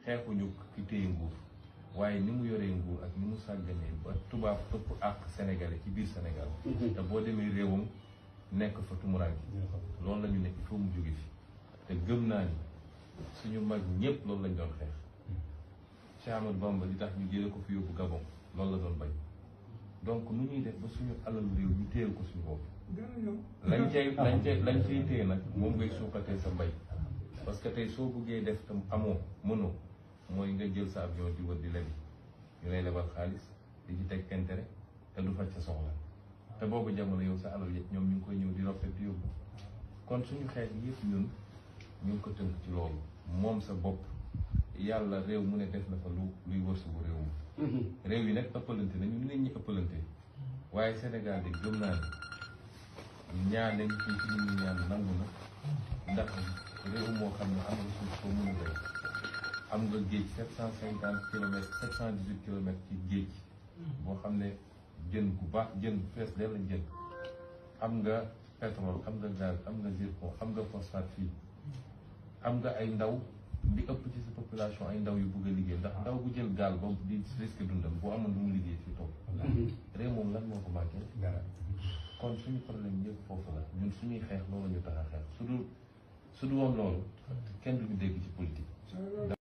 xeexuñu ki téye nguur waaye ni mu yoree nguur ak ni mu sàgganee ba tubaab ëpp ak sénégalais ci biir Sénégal te boo demee réewam nekk fa tumuraange loolu la ñu nekk il faut mu jóge fi te gëm naa ni suñu mag ñëpp loolu lañ doon xeex Cheikh Ahmadou Bamba li tax ñu jëlee ko fi yóbbu Gabon loolu la doon bañ donc nu ñuy def ba suñu alal réew ñu téyel ko suñu bopp lañ cay téye nag moom ngay suuxatee sa mbay parce que tey soo buggee def tam amoo mënoo mooy nga jël sa avion di wër di lebi ñu lay lebal xaalis di ci teg intérêt te du faj sa soxla te boobu jamono yow sa alal yëpp ñoom ñu ngi koy ñëw di roppet di yóbbu kon suñu xeet yëpp ñun ñu ngi ko tënk ci loolu moom sa bopp yàlla réew mu ne def na fa luy wërsëgu réew mi réew yi nag ëppalante nañu nit ñi ëppalante waaye Sénégal de gëm naa ni ñaan nañ fii ci nit ñi ñaan nangu na ndax réew moo xam ne am nga suuf soo mën a béy am nga géej 750 kilomètres 718 kilomètres ci géej boo xam ne jën bu baax jën fees dell lañ jën am nga pétrole am nga gaz am nga zircon am nga phosphate fii am nga ay ndaw di ëpp ci sa population ay ndaw yu bëgg a liggéey ndax ndaw bu jël gaal ba di risque dundam boo amoon lu mu liggéey fii toog réew moom lan moo ko manqué kon suñu problème yëpp foofu la ñun suñuy xeex loolu ñu tax a xeex su dul woon loolu kenn duñu dégg ci politique